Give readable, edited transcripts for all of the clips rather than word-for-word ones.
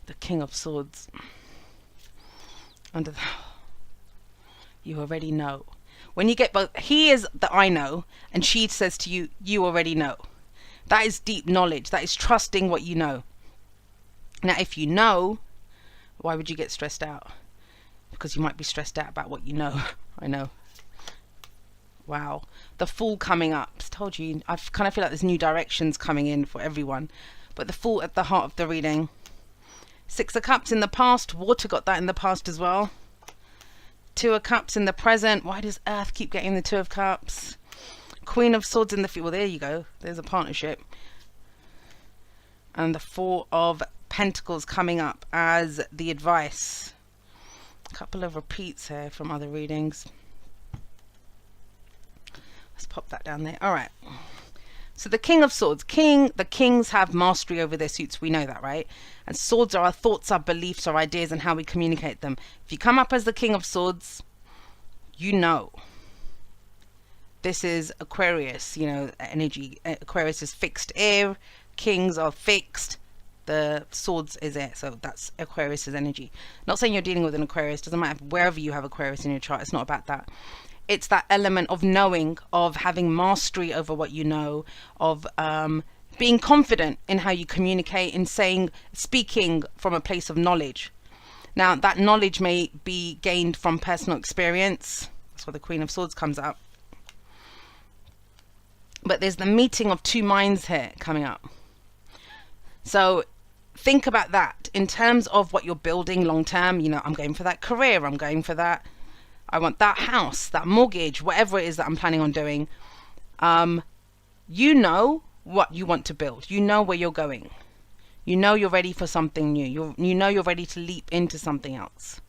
The King of Swords. Under the, you already know. When you get both, he is the I know, and she says to you, you already know. That is deep knowledge. That is trusting what you know. Now, if you know, why would you get stressed out? Because you might be stressed out about what you know. I know. Wow. The Fool coming up. I told you, I kind of feel like there's new directions coming in for everyone. But the Fool at the heart of the reading. Six of Cups in the past. Water got that in the past as well. Two of Cups in the present. Why does Earth keep getting the Two of Cups? Queen of Swords in the future. Well, there you go. There's a partnership. And the Four of Pentacles coming up as the advice. A couple of repeats here from other readings. Let's pop that down there. All right. So the King of Swords. The kings have mastery over their suits. We know that, right? And swords are our thoughts, our beliefs, our ideas, and how we communicate them. If you come up as the King of Swords, you know. This is Aquarius, you know, energy. Aquarius is fixed air. Kings are fixed. The Swords is air. So that's Aquarius's energy. Not saying you're dealing with an Aquarius. Doesn't matter wherever you have Aquarius in your chart. It's not about that. It's that element of knowing, of having mastery over what you know, of being confident in how you communicate, in speaking from a place of knowledge. Now, that knowledge may be gained from personal experience. That's where the Queen of Swords comes up. But there's the meeting of two minds here coming up. So think about that in terms of what you're building long term. You know, I'm going for that career. I'm going for that. I want that house, that mortgage, whatever it is that I'm planning on doing. You know what you want to build. You know where you're going. You know you're ready for something new. You know you're ready to leap into something else.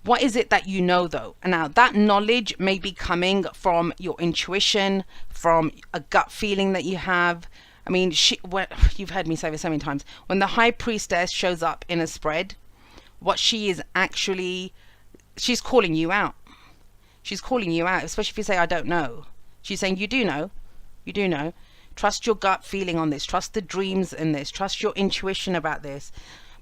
What is it that you know, though? And now that knowledge may be coming from your intuition, from a gut feeling that you have. I mean, you've heard me say this so many times. When the High Priestess shows up in a spread, what she is actually, she's calling you out. She's calling you out, especially if you say, I don't know. She's saying, you do know. You do know. Trust your gut feeling on this. Trust the dreams in this. Trust your intuition about this.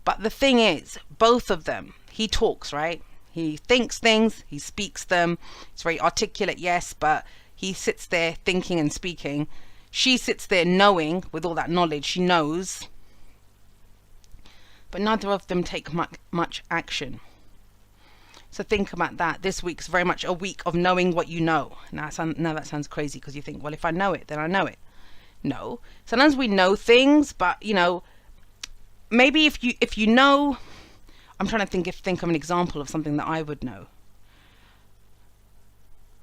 But the thing is, both of them, he talks, right? He thinks things, he speaks them. It's very articulate, yes, but he sits there thinking and speaking. She sits there knowing, with all that knowledge, she knows. But neither of them take much action. So think about that. This week's very much a week of knowing what you know. Now that sounds crazy because you think, well, if I know it, then I know it. No. Sometimes we know things, but, you know, maybe if you know, I'm trying to think of an example of something that I would know.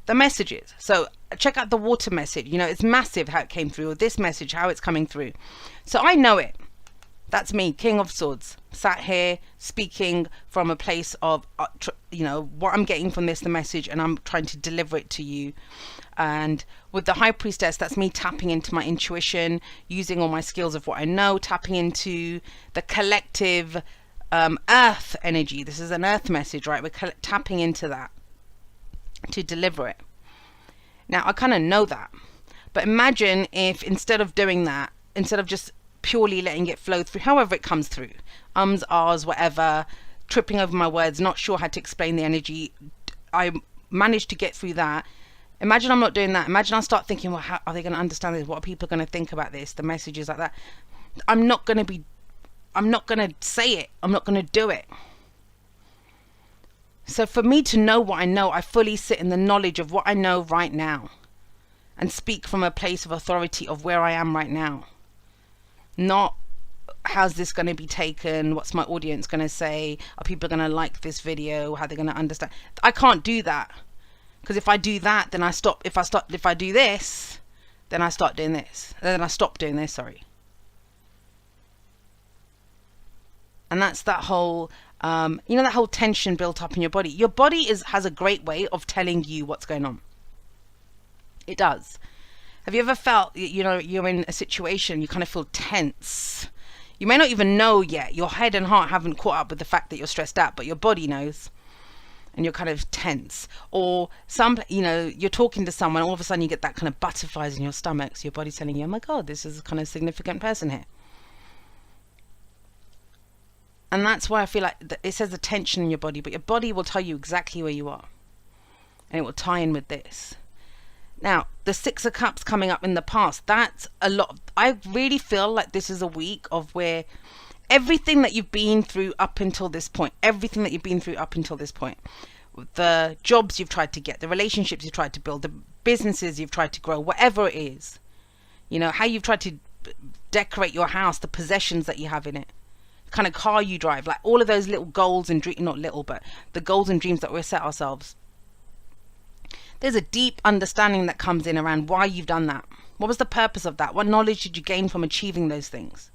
The messages. So check out the water message. You know, it's massive how it came through, or this message, how it's coming through. So I know it. That's me, King of Swords, sat here speaking from a place of, you know, what I'm getting from this, the message, and I'm trying to deliver it to you. And with the High Priestess, that's me tapping into my intuition, using all my skills of what I know, tapping into the collective earth energy. This is an earth message, right? We're tapping into that to deliver it. Now, I kind of know that. But imagine if instead of doing that, instead of just purely letting it flow through, however it comes through, ums, ahs, whatever, tripping over my words, not sure how to explain the energy, I managed to get through that. Imagine I'm not doing that. Imagine I start thinking, well, how are they going to understand this? What are people going to think about this? The messages like that. I'm not going to say it. I'm not going to do it. So for me to know what I know, I fully sit in the knowledge of what I know right now and speak from a place of authority of where I am right now. Not how's this going to be taken? What's my audience going to say? Are people going to like this video? How are they going to understand? I can't do that. Because if I do that, then I stop. If I do this, then I start doing this. Then I stop doing this, sorry. And that's that whole, you know, that whole tension built up in your body. Your body has a great way of telling you what's going on. It does. Have you ever felt, you know, you're in a situation, you kind of feel tense. You may not even know yet. Your head and heart haven't caught up with the fact that you're stressed out, but your body knows. And you're kind of tense. Or you know, you're talking to someone, all of a sudden you get that kind of butterflies in your stomach. So your body's telling you, oh my God, this is a kind of significant person here. And that's why I feel like it says the tension in your body, but your body will tell you exactly where you are. And it will tie in with this. Now, the Six of Cups coming up in the past, that's a lot. I really feel like this is a week of where everything that you've been through up until this point, the jobs you've tried to get, the relationships you've tried to build, the businesses you've tried to grow, whatever it is, you know, how you've tried to decorate your house, the possessions that you have in it, the kind of car you drive, like all of those little goals and dreams, not little, but the goals and dreams that we set ourselves. There's a deep understanding that comes in around why you've done that. What was the purpose of that? What knowledge did you gain from achieving those things?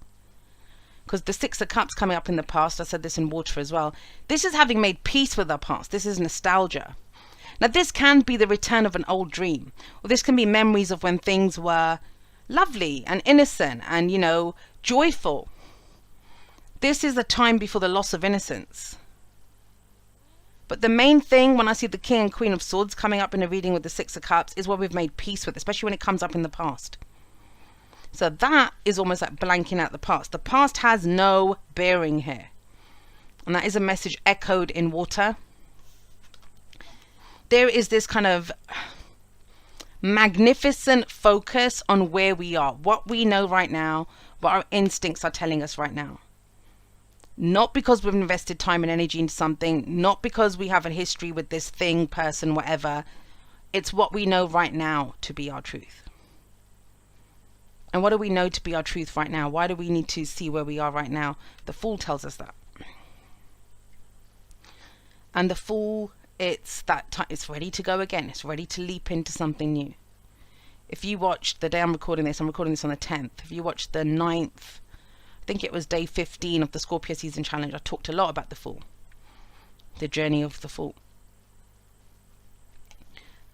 Because the Six of Cups coming up in the past, I said this in water as well, this is having made peace with our past. This is nostalgia. Now this can be the return of an old dream, or this can be memories of when things were lovely and innocent and, you know, joyful. This is a time before the loss of innocence. But the main thing when I see the King and Queen of Swords coming up in a reading with the Six of Cups is what we've made peace with, especially when it comes up in the past. So that is almost like blanking out the past. The past has no bearing here. And that is a message echoed in water. There is this kind of magnificent focus on where we are, what we know right now, what our instincts are telling us right now. Not because we've invested time and energy into something, not because we have a history with this thing, person, whatever. It's what we know right now to be our truth. And what do we know to be our truth right now? Why do we need to see where we are right now? The Fool tells us that. And the Fool, it's that time, it's ready to go again. It's ready to leap into something new. If you watched the day I'm recording this on the 10th. If you watched the 9th, I think it was day 15 of the Scorpio season challenge, I talked a lot about the Fool, the journey of the Fool.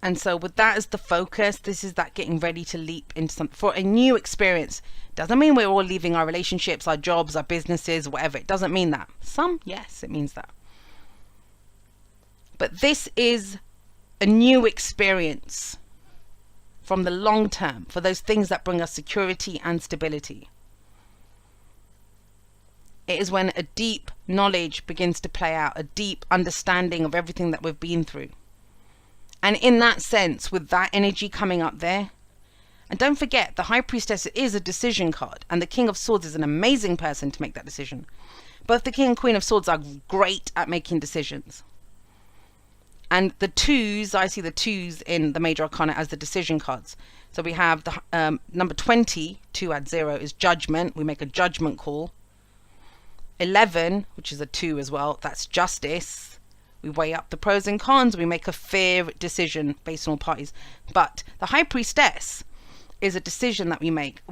And so with that as the focus, this is that getting ready to leap into something for a new experience. Doesn't mean we're all leaving our relationships, our jobs, our businesses, whatever. It doesn't mean that. Some, yes, it means that. But this is a new experience from the long term for those things that bring us security and stability. It is when a deep knowledge begins to play out, a deep understanding of everything that we've been through. And in that sense, with that energy coming up there, and don't forget, the High Priestess is a decision card, and the King of Swords is an amazing person to make that decision. Both the King and Queen of Swords are great at making decisions. And the twos, I see the twos in the Major Arcana as the decision cards. So we have the number 20, 2 adds 0, is judgment. We make a judgment call. 11, which is a 2 as well, that's justice. We weigh up the pros and cons. We make a fair decision based on all parties. But the High Priestess is a decision that we make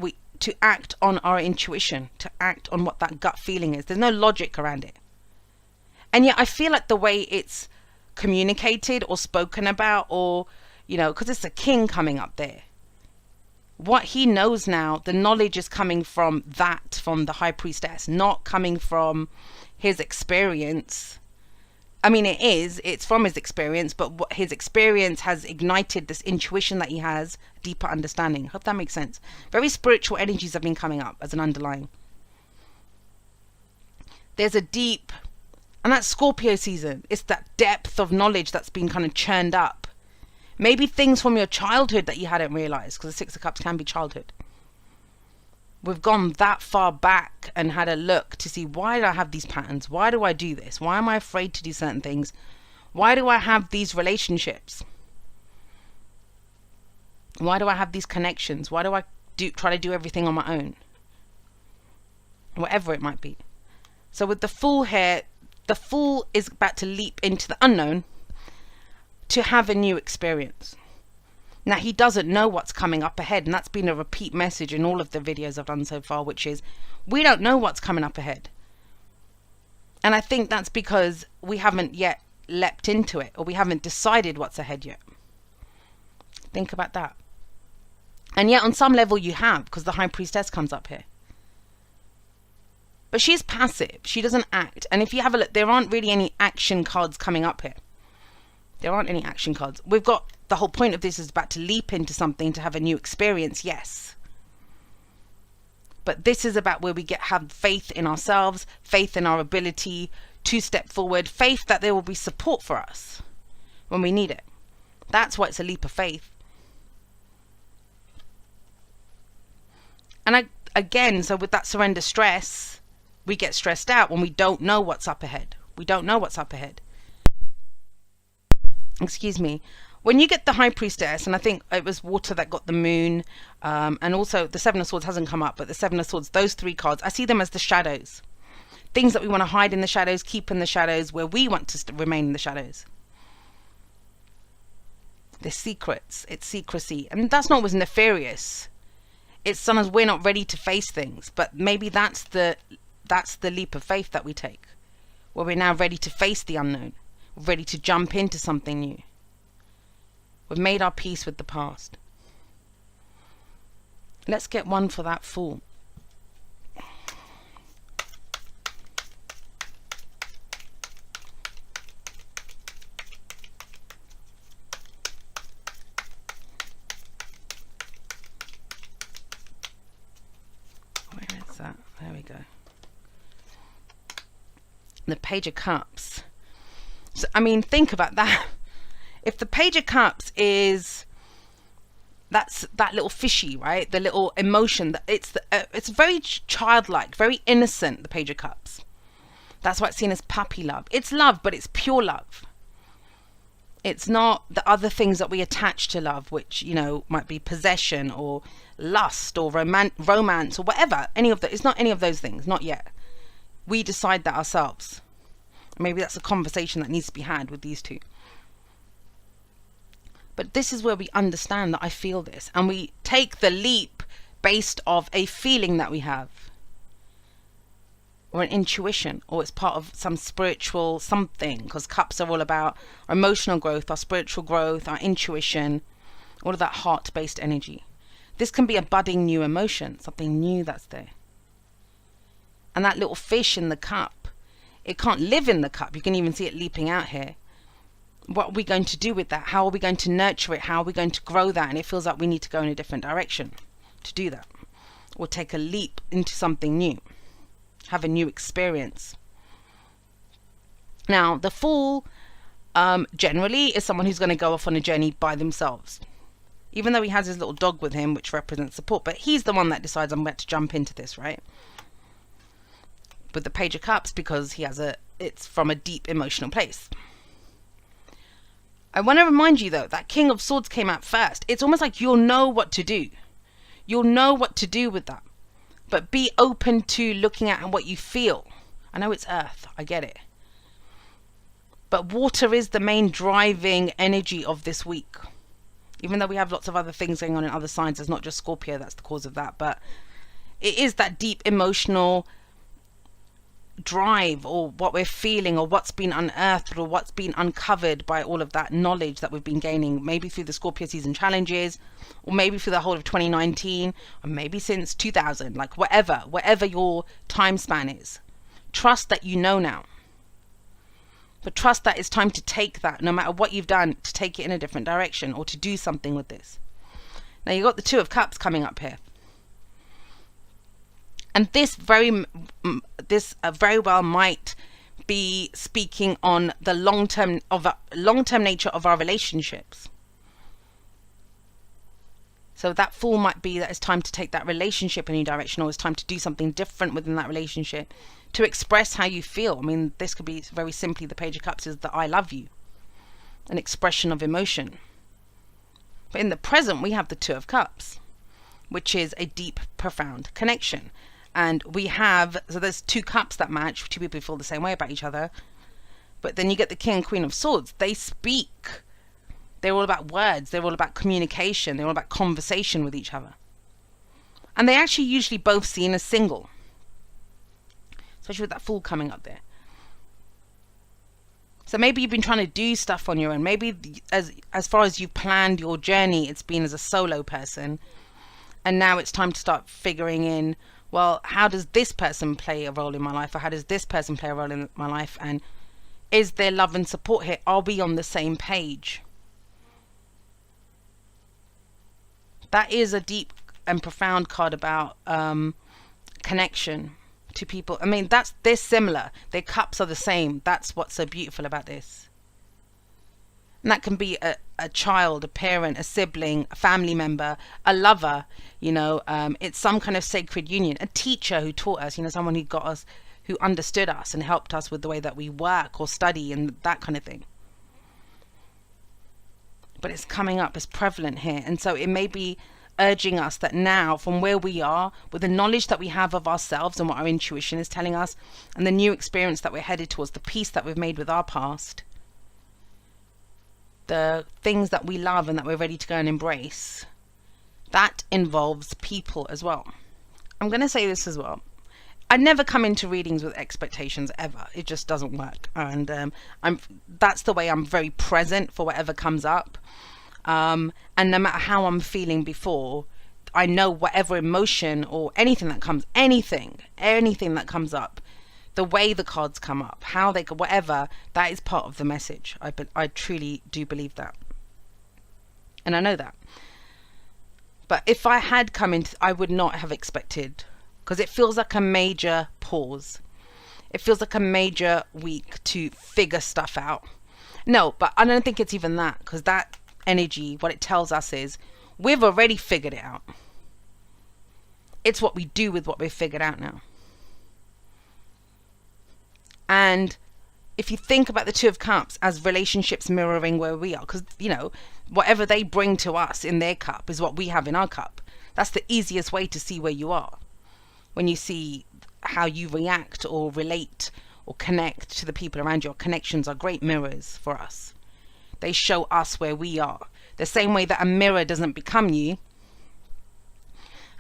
to act on our intuition, to act on what that gut feeling is. There's no logic around it. And yet I feel like the way it's communicated or spoken about, or, you know, because it's a king coming up there, what he knows now, the knowledge is coming from the High Priestess, not coming from his experience. I mean, it's from his experience, but what his experience has ignited this intuition that he has, deeper understanding. Hope that makes sense. Very spiritual energies have been coming up as an underlying. There's a deep, and that's Scorpio season. It's that depth of knowledge that's been kind of churned up. Maybe things from your childhood that you hadn't realized, because the Six of Cups can be childhood. We've gone that far back and had a look to see, why do I have these patterns? Why do I do this? Why am I afraid to do certain things? Why do I have these relationships? Why do I have these connections? Why do I try to do everything on my own? Whatever it might be. So with the Fool here, the Fool is about to leap into the unknown to have a new experience. Now, he doesn't know what's coming up ahead, and that's been a repeat message in all of the videos I've done so far, which is we don't know what's coming up ahead. And I think that's because we haven't yet leapt into it, or we haven't decided what's ahead yet. Think about that. And yet on some level you have, because the High Priestess comes up here. But she's passive. She doesn't act. And if you have a look, there aren't really any action cards coming up here. There aren't any action cards. We've got, the whole point of this is about to leap into something, to have a new experience, yes. But this is about where we have faith in ourselves, faith in our ability to step forward, faith that there will be support for us when we need it. That's why it's a leap of faith. And again, so with that surrender stress, we get stressed out when we don't know what's up ahead. We don't know what's up ahead. Excuse me. When you get the High Priestess, and I think it was Water that got the Moon, and also the Seven of Swords hasn't come up, but the Seven of Swords, those three cards, I see them as the shadows. Things that we want to hide in the shadows, keep in the shadows, where we want to remain in the shadows. They're secrets. It's secrecy. And that's not always nefarious. It's sometimes we're not ready to face things, but maybe that's the leap of faith that we take, where we're now ready to face the unknown, we're ready to jump into something new. We've made our peace with the past. Let's get one for that Fool. Where is that? There we go. The Page of Cups. So, I mean, think about that. If the Page of Cups is that's that little fishy, right? The little emotion that it's very childlike, very innocent. The Page of Cups. That's why it's seen as puppy love. It's love, but it's pure love. It's not the other things that we attach to love, which, you know, might be possession or lust or romance or whatever. Any of that. It's not any of those things. Not yet. We decide that ourselves. Maybe that's a conversation that needs to be had with these two. But this is where we understand that I feel this, and we take the leap based off a feeling that we have, or an intuition, or it's part of some spiritual something, because cups are all about our emotional growth, our spiritual growth, our intuition, all of that heart-based energy. This can be a budding new emotion, something new that's there. And that little fish in the cup, it can't live in the cup. You can even see it leaping out here. What are we going to do with that? How are we going to nurture it? How are we going to grow that? And it feels like we need to go in a different direction to do that, or take a leap into something new, have a new experience. Now, the Fool generally is someone who's going to go off on a journey by themselves, even though he has his little dog with him, which represents support. But he's the one that decides, I'm about to jump into this, right? With the Page of Cups, because he has it's from a deep emotional place. I want to remind you, though, that King of Swords came out first. It's almost like you'll know what to do. You'll know what to do with that. But be open to looking at what you feel. I know it's earth. I get it. But water is the main driving energy of this week. Even though we have lots of other things going on in other signs. It's not just Scorpio that's the cause of that. But it is that deep emotional drive, or what we're feeling, or what's been unearthed, or what's been uncovered by all of that knowledge that we've been gaining, maybe through the Scorpio season challenges, or maybe through the whole of 2019, or maybe since 2000, like whatever your time span is. Trust that you know now, but trust that it's time to take that, no matter what you've done, to take it in a different direction, or to do something with this. Now you've got the Two of Cups coming up here. And this very well might be speaking on the long-term nature of our relationships. So that Fool might be that it's time to take that relationship in a new direction, or it's time to do something different within that relationship, to express how you feel. I mean, this could be very simply, the Page of Cups is the I love you, an expression of emotion. But in the present, we have the Two of Cups, which is a deep, profound connection. And we have, so there's two cups that match, two people who feel the same way about each other. But then you get the King and Queen of Swords. They speak. They're all about words. They're all about communication. They're all about conversation with each other. And they actually usually both seen as single. Especially with that Fool coming up there. So maybe you've been trying to do stuff on your own. Maybe as far as you've planned your journey, it's been as a solo person. And now it's time to start figuring in, well, how does this person play a role in my life? Or how does this person play a role in my life? And is there love and support here? Are we on the same page? That is a deep and profound card about connection to people. I mean, they're similar. Their cups are the same. That's what's so beautiful about this. And that can be a child, a parent, a sibling, a family member, a lover, it's some kind of sacred union, a teacher who taught us, someone who got us, who understood us and helped us with the way that we work or study and that kind of thing. But it's coming up, it's prevalent here. And so it may be urging us that now, from where we are, with the knowledge that we have of ourselves and what our intuition is telling us, and the new experience that we're headed towards, the peace that we've made with our past, the things that we love and that we're ready to go and embrace, that involves people as well. I'm going to say this as well. I never come into readings with expectations ever. It just doesn't work. And that's the way I'm very present for whatever comes up. And no matter how I'm feeling before, I know whatever emotion or anything that comes, anything that comes up, the way the cards come up, how they go, whatever, that is part of the message. I truly do believe that. And I know that. But if I had come into, I would not have expected, because it feels like a major pause. It feels like a major week to figure stuff out. No, but I don't think it's even that, because that energy, what it tells us is we've already figured it out. It's what we do with what we've figured out now. And if you think about the Two of Cups as relationships mirroring where we are, because, whatever they bring to us in their cup is what we have in our cup. That's the easiest way to see where you are. When you see how you react or relate or connect to the people around you, connections are great mirrors for us. They show us where we are. The same way that a mirror doesn't become you.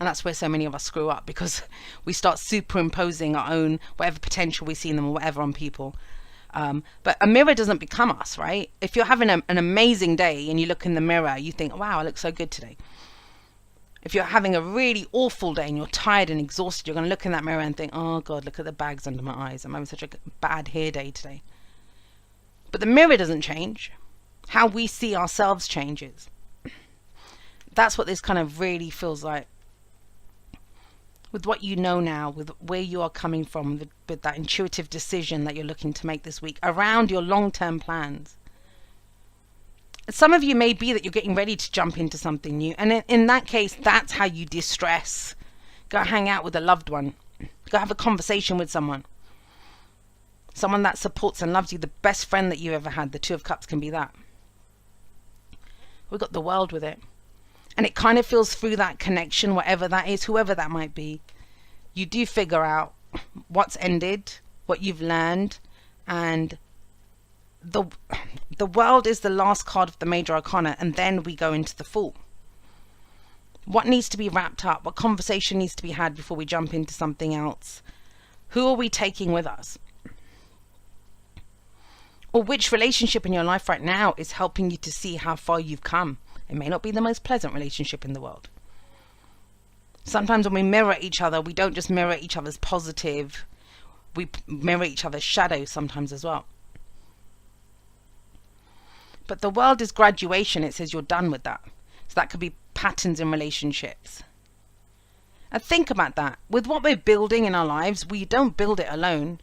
And that's where so many of us screw up, because we start superimposing our own, whatever potential we see in them or whatever, on people. But a mirror doesn't become us, right? If you're having an amazing day and you look in the mirror, you think, wow, I look so good today. If you're having a really awful day and you're tired and exhausted, you're going to look in that mirror and think, oh God, look at the bags under my eyes. I'm having such a bad hair day today. But the mirror doesn't change. How we see ourselves changes. That's what this kind of really feels like. With what you know now, with where you are coming from, with that intuitive decision that you're looking to make this week around your long-term plans. Some of you may be that you're getting ready to jump into something new. And in that case, that's how you de-stress. Go hang out with a loved one. Go have a conversation with someone. Someone that supports and loves you. The best friend that you ever had. The Two of Cups can be that. We've got the world with it. And it kind of feels through that connection, whatever that is, whoever that might be, you do figure out what's ended, what you've learned, and the world is the last card of the major arcana, and then we go into the Fool. What needs to be wrapped up? What conversation needs to be had before we jump into something else? Who are we taking with us? Or which relationship in your life right now is helping you to see how far you've come? It may not be the most pleasant relationship in the world. Sometimes when we mirror each other, we don't just mirror each other's positive, we mirror each other's shadows sometimes as well. But the world is graduation. It says you're done with that. So that could be patterns in relationships. And think about that. With what we're building in our lives, we don't build it alone.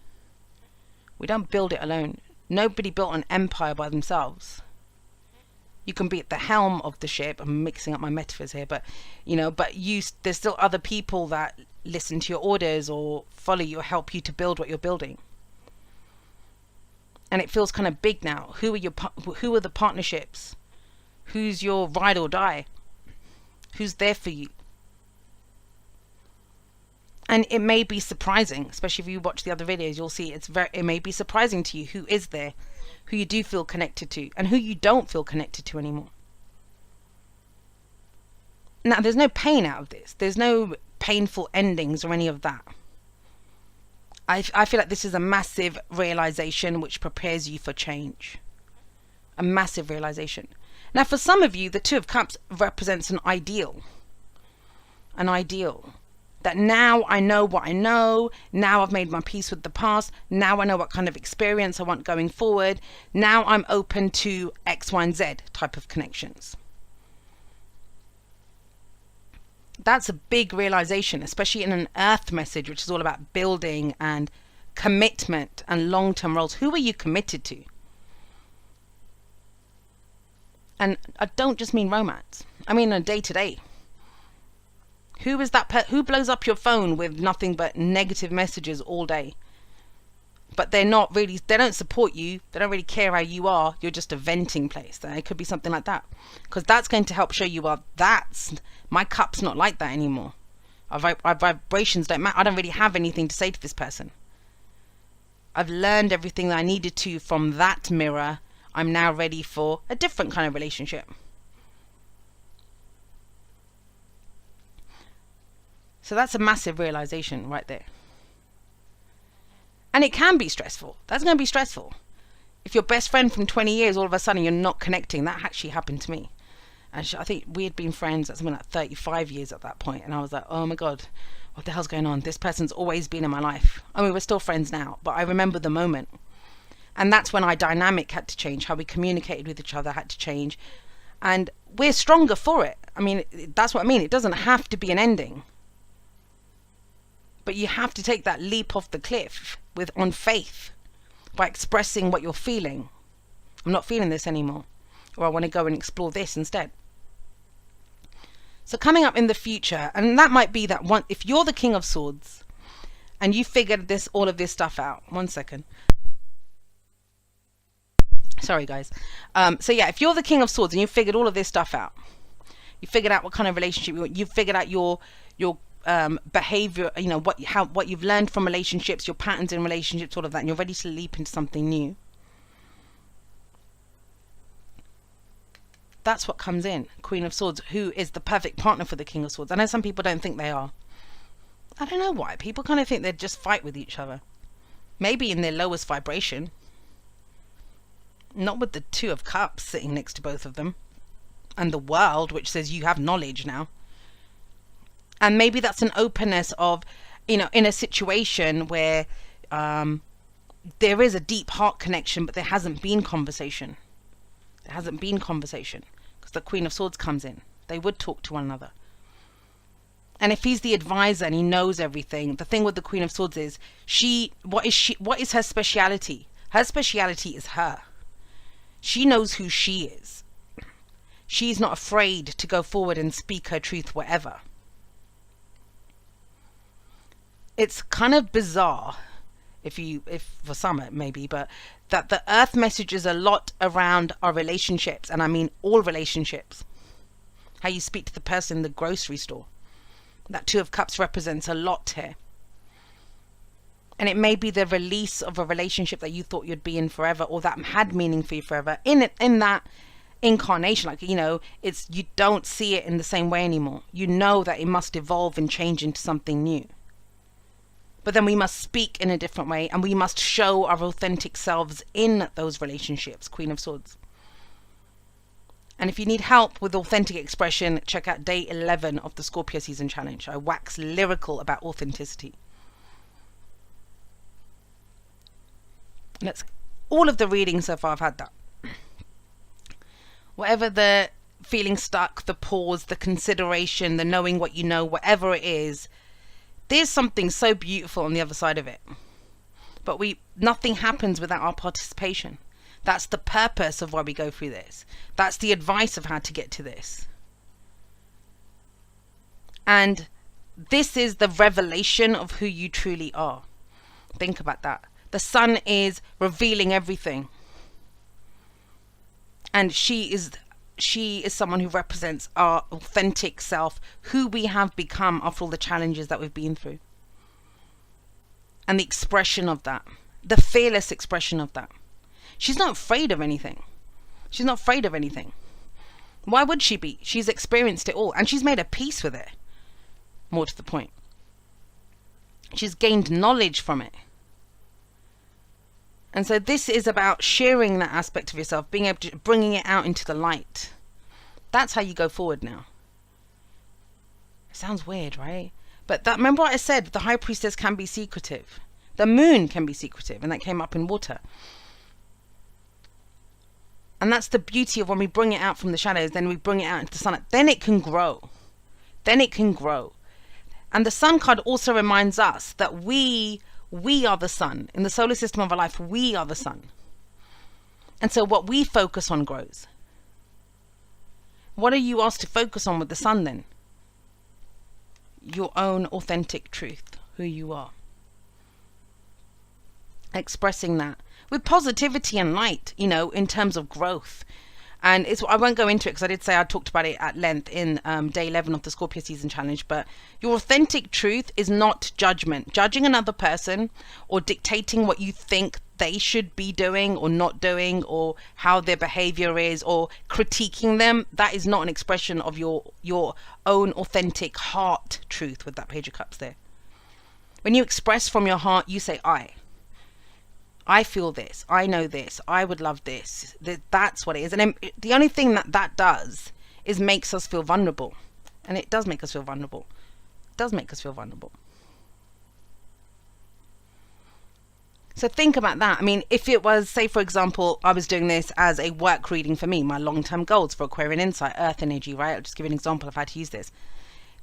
We don't build it alone. Nobody built an empire by themselves. You can be at the helm of the ship. I'm mixing up my metaphors here, but there's still other people that listen to your orders or follow you or help you to build what you're building. And it feels kind of big now. Who are the partnerships? Who's your ride or die? Who's there for you? And it may be surprising, especially if you watch the other videos, you'll see it may be surprising to you who is there, who you do feel connected to, and who you don't feel connected to anymore. Now, there's no pain out of this. There's no painful endings or any of that. I feel like this is a massive realization which prepares you for change. A massive realization. Now, for some of you, the Two of Cups represents an ideal. An ideal. That now I know what I know. Now I've made my peace with the past. Now I know what kind of experience I want going forward. Now I'm open to X, Y, and Z type of connections. That's a big realization, especially in an earth message, which is all about building and commitment and long-term roles. Who are you committed to? And I don't just mean romance. I mean a day-to-day. Who is that who blows up your phone with nothing but negative messages all day? But they're not really, they don't support you. They don't really care how you are. You're just a venting place. It could be something like that. Because that's going to help show you, well, my cup's not like that anymore. Our vibrations don't matter. I don't really have anything to say to this person. I've learned everything that I needed to from that mirror. I'm now ready for a different kind of relationship. So that's a massive realization right there. And it can be stressful. That's going to be stressful. If your best friend from 20 years, all of a sudden you're not connecting. That actually happened to me. And I think we had been friends at something like 35 years at that point. And I was like, oh my God, what the hell's going on? This person's always been in my life. I mean, we're still friends now, but I remember the moment. And that's when our dynamic had to change. How we communicated with each other had to change. And we're stronger for it. I mean, that's what I mean. It doesn't have to be an ending. But you have to take that leap off the cliff on faith by expressing what you're feeling. I'm not feeling this anymore. Or I want to go and explore this instead. So coming up in the future, and that might be that one, if you're the King of Swords and you figured all of this stuff out. One second. Sorry guys. So yeah, if you're the King of Swords and you figured all of this stuff out, you figured out what kind of relationship you want, you figured out your behavior, you know, what you've learned from relationships, your patterns in relationships, all of that, and you're ready to leap into something new. That's what comes in. Queen of Swords, who is the perfect partner for the King of Swords. I know some people don't think they are. I don't know why. People kind of think they just fight with each other. Maybe in their lowest vibration. Not with the Two of Cups sitting next to both of them. And the World, which says you have knowledge now. And maybe that's an openness of, you know, in a situation where there is a deep heart connection, but there hasn't been conversation. There hasn't been conversation because the Queen of Swords comes in. They would talk to one another. And if he's the advisor and he knows everything, the thing with the Queen of Swords is what is her speciality? Her speciality is her. She knows who she is. She's not afraid to go forward and speak her truth wherever. It's kind of bizarre, if for some it may be, but that the earth message is a lot around our relationships, and I mean all relationships. How you speak to the person in the grocery store. That Two of Cups represents a lot here. And it may be the release of a relationship that you thought you'd be in forever, or that had meaning for you forever. In that incarnation, like, you know, you don't see it in the same way anymore. You know that it must evolve and change into something new. But then we must speak in a different way, and we must show our authentic selves in those relationships, Queen of Swords. And if you need help with authentic expression, check out day 11 of the Scorpio Season Challenge. I wax lyrical about authenticity. All of the readings so far, I've had that. Whatever the feeling stuck, the pause, the consideration, the knowing what you know, whatever it is, there's something so beautiful on the other side of it. But nothing happens without our participation. That's the purpose of why we go through this. That's the advice of how to get to this. And this is the revelation of who you truly are. Think about that. The sun is revealing everything. And she is someone who represents our authentic self, who we have become after all the challenges that we've been through. And the expression of that, the fearless expression of that. She's not afraid of anything. She's not afraid of anything. Why would she be? She's experienced it all, and she's made a peace with it. More to the point. She's gained knowledge from it. And so this is about sharing that aspect of yourself, being able to bringing it out into the light. That's how you go forward now. It sounds weird, right? But remember what I said, the High Priestess can be secretive. The moon can be secretive, and that came up in water. And that's the beauty of when we bring it out from the shadows, then we bring it out into the sun. Then it can grow. then it can grow. And the sun card also reminds us that we are the sun. In the solar system of our life, we are the sun. And so what we focus on grows. What are you asked to focus on with the sun then? Your own authentic truth, who you are. Expressing that with positivity and light, you know, in terms of growth. And I won't go into it because I did say I talked about it at length in day 11 of the Scorpio season challenge. But your authentic truth is not judgment. Judging another person or dictating what you think they should be doing or not doing, or how their behavior is, or critiquing them, that is not an expression of your own authentic heart truth with that Page of Cups there. When you express from your heart, you say, I feel this, I know this, I would love this. That's what it is. And then the only thing that does is makes us feel vulnerable. And it does make us feel vulnerable. It does make us feel vulnerable. So think about that. I mean, if it was, say, for example, I was doing this as a work reading for me, my long-term goals for Aquarian Insight, Earth energy, right? I'll just give you an example of how to use this.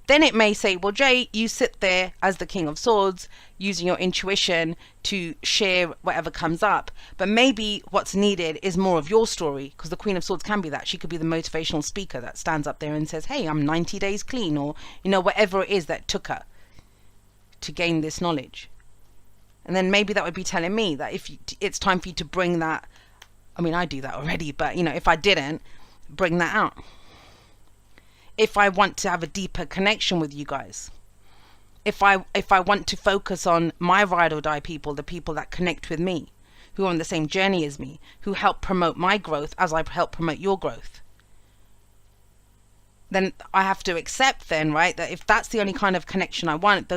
Then it may say, well, Jay, you sit there as the King of Swords, using your intuition to share whatever comes up. But maybe what's needed is more of your story, because the Queen of Swords can be that. She could be the motivational speaker that stands up there and says, hey, I'm 90 days clean, or, you know, whatever it is that took her to gain this knowledge. And then maybe that would be telling me that if it's time for you to bring that, I mean, I do that already, but, you know, if I didn't, bring that out. If I want to have a deeper connection with you guys, if I want to focus on my ride or die people, the people that connect with me, who are on the same journey as me, who help promote my growth as I help promote your growth, then I have to accept then, right, that if that's the only kind of connection I want,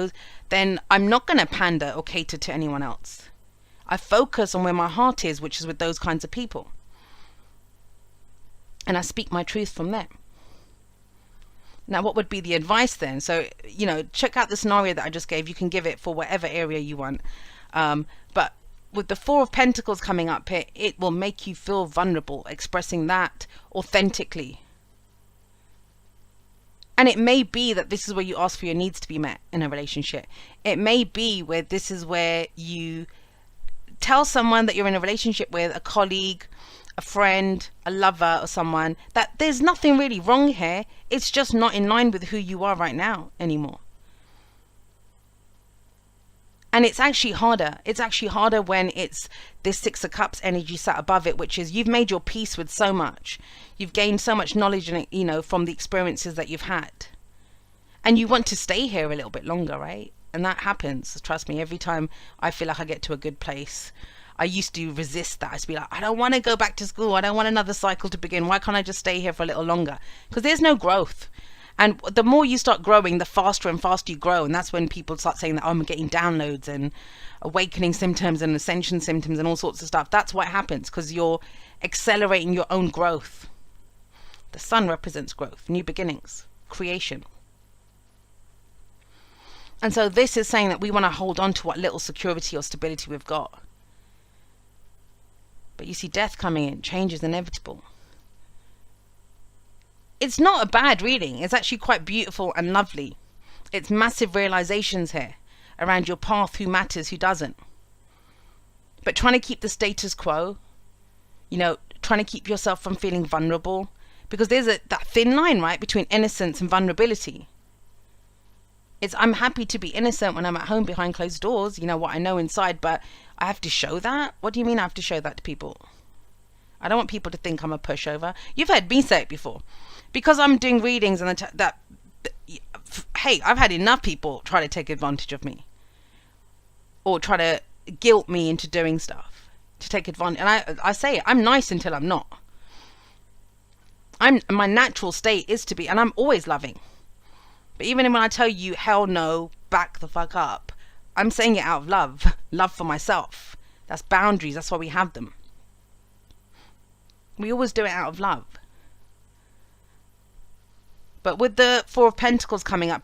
then I'm not going to pander or cater to anyone else. I focus on where my heart is, which is with those kinds of people. And I speak my truth from them. Now, what would be the advice then? So, you know, check out the scenario that I just gave. You can give it for whatever area you want. But with the Four of Pentacles coming up here, it will make you feel vulnerable, expressing that authentically. And it may be that this is where you ask for your needs to be met in a relationship. It may be where this is where you tell someone that you're in a relationship with, a colleague, a friend, a lover, or someone, that there's nothing really wrong here. It's just not in line with who you are right now anymore. And it's actually harder. It's actually harder when it's this Six of Cups energy sat above it, which is you've made your peace with so much. You've gained so much knowledge, you know, from the experiences that you've had. And you want to stay here a little bit longer, right? And that happens. Trust me, every time I feel like I get to a good place, I used to resist that. I used to be like, I don't want to go back to school. I don't want another cycle to begin. Why can't I just stay here for a little longer? Because there's no growth. And the more you start growing, the faster and faster you grow. And that's when people start saying that, oh, I'm getting downloads and awakening symptoms and ascension symptoms and all sorts of stuff. That's what happens because you're accelerating your own growth. The sun represents growth, new beginnings, creation. And so this is saying that we want to hold on to what little security or stability we've got. But you see death coming in, change is inevitable. It's not a bad reading. It's actually quite beautiful and lovely. It's massive realizations here around your path, who matters, who doesn't. But trying to keep the status quo, you know, trying to keep yourself from feeling vulnerable, because there's that thin line, right, between innocence and vulnerability. I'm happy to be innocent when I'm at home behind closed doors, you know, what I know inside, but I have to show that? What do you mean I have to show that to people? I don't want people to think I'm a pushover. You've heard me say it before. Because I'm doing readings and hey, I've had enough people try to take advantage of me. Or try to guilt me into doing stuff. To take advantage. And I say it, I'm nice until I'm not. My natural state is to be, and I'm always loving. But even when I tell you, hell no, back the fuck up, I'm saying it out of love. Love for myself. That's boundaries. That's why we have them. We always do it out of love. But with the Four of Pentacles coming up here,